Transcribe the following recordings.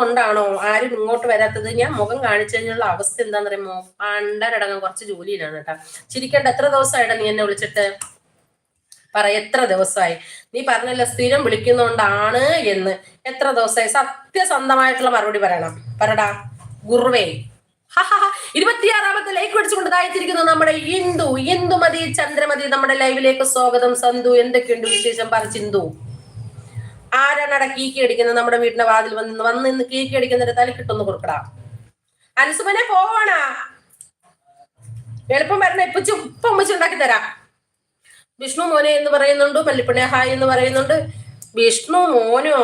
കൊണ്ടാണോ ആരും ഇങ്ങോട്ട് വരാത്തത്? ഞാൻ മുഖം കാണിച്ചു കഴിഞ്ഞുള്ള അവസ്ഥ എന്താന്ന് പറയുമ്പോ പണ്ടരടങ്ങാൻ കുറച്ച് ജോലിയിലാണ് കേട്ടാ. ചിരിക്കണ്ട. എത്ര ദിവസമായിട്ടാ നീ എന്നെ വിളിച്ചിട്ട്? പറ, എത്ര ദിവസമായി? നീ പറഞ്ഞല്ലോ സ്ഥിരം വിളിക്കുന്നോണ്ടാണ് എന്ന്. എത്ര ദിവസമായി? സത്യസന്ധമായിട്ടുള്ള മറുപടി പറയണം. പറടാ ഗുർവേ. 26ാമത്തെ ലൈക്ക് അടിച്ചുകൊണ്ട് താഴ്ത്തിരിക്കുന്നു നമ്മുടെ ഇന്ദുമതി ചന്ദ്രമതി നമ്മുടെ ലൈവിലേക്ക് സ്വാഗതം. സന്തു, എന്തൊക്കെയുണ്ട് വിശേഷം? പറ ചിന്തു. ആരാണട കീക്കി അടിക്കുന്നത്? നമ്മുടെ വീടിന്റെ വാതിൽ വന്ന് ഇന്ന് കീക്കി അടിക്കുന്നൊരു തലക്കിട്ടൊന്ന് കൊടുക്കടാ. അൻസുമനെ പോവാണാ? എളുപ്പം വരണ. ഇപ്പം ഉമ്മച്ചുണ്ടാക്കി തരാം. വിഷ്ണു മോനെ എന്ന് പറയുന്നുണ്ട്. മല്ലിപ്പണി ഹായ് എന്ന് പറയുന്നുണ്ട്. വിഷ്ണു മോനോ?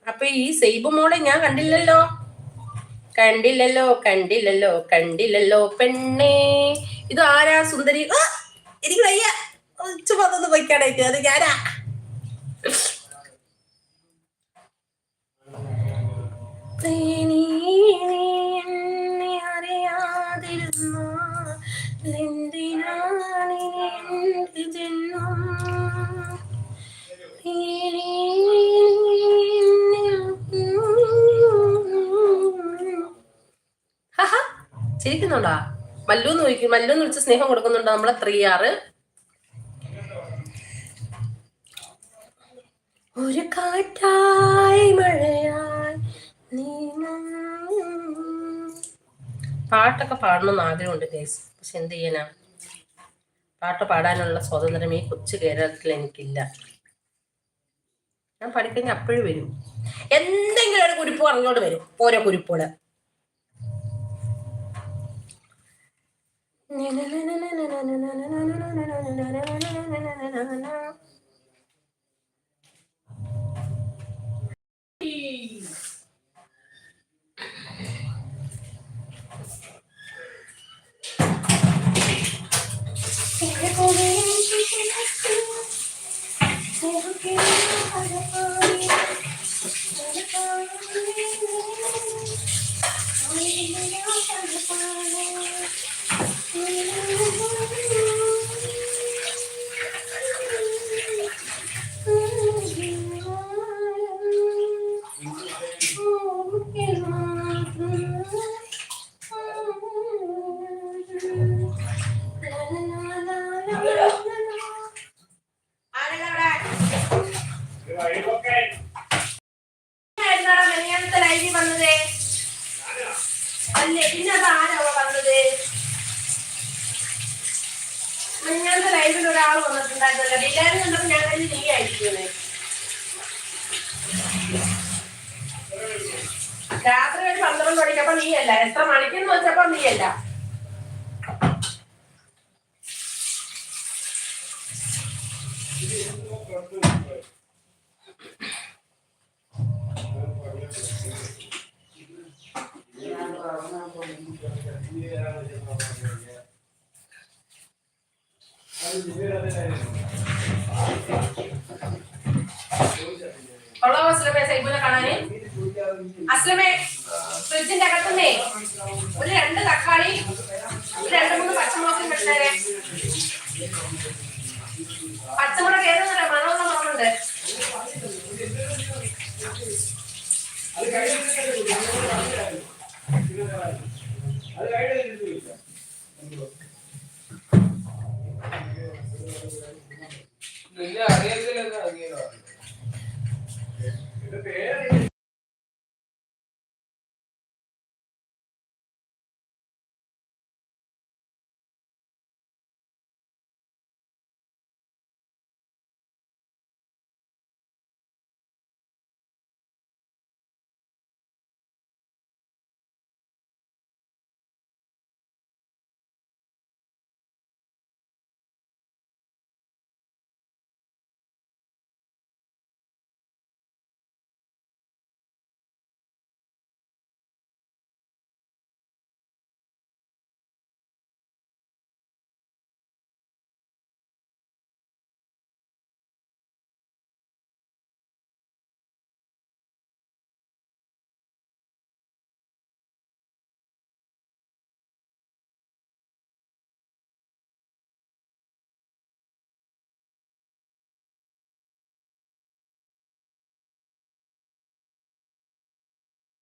അപ്പൊ ഈ സൈബു മോളെ ഞാൻ കണ്ടില്ലല്ലോ പെണ്ണേ. ഇത് ആരാ? സുന്ദരി. എനിക്ക് വയ്യ. ചുമതൊന്ന് പൊയ്ക്കാണേക്ക്. അത് ഞാനാ. ചിരിക്കുന്നുണ്ടാ? മല്ലൂന്ന് ചോദിക്കും. മല്ലൂന്ന് വിളിച്ച് സ്നേഹം കൊടുക്കുന്നുണ്ടോ നമ്മളെ 3R? ഒരു കാറ്റായി മഴയായി നീ. പാട്ടൊക്കെ പാടണമെന്ന് ആഗ്രഹമുണ്ട് ഗൈസ്. പക്ഷെ എന്ത് ചെയ്യാനാ? പാട്ട് പാടാനുള്ള സ്വാതന്ത്ര്യം ഈ കൊച്ചു കേരളത്തിൽ എനിക്കില്ല. ഞാൻ പഠിക്കഴിഞ്ഞാൽ അപ്പോഴും വരും. എന്തെങ്കിലും ഒരു കുരിപ്പ് പറഞ്ഞോണ്ട് വരും. ഓരോ കുരിപ്പുകള്. ലൈവിൽ ഒരാൾ വന്നിട്ടുണ്ടായിരുന്നല്ലോ. എല്ലാരും കണ്ടപ്പോ ഞാൻ കഴിഞ്ഞ് നീ ആയിരിക്കുന്നേ. രാത്രി ഒരു 12 മണിക്കപ്പോ നീയല്ല. എത്ര മണിക്കെന്ന് വെച്ചപ്പോ നീയല്ല. അസ്ലമേ, സൈബുനെ കാണാന്. അസ്ലമേ, ഫ്രിഡ്ജിന്റെ അകത്തുനിന്നേ ഒരു 2 തക്കാളി, 2-3 പച്ചമുളകും വെച്ചേരെ. പച്ചമുളക് ഏതെന്നല്ല മണമുള്ള മുളകുണ്ട്.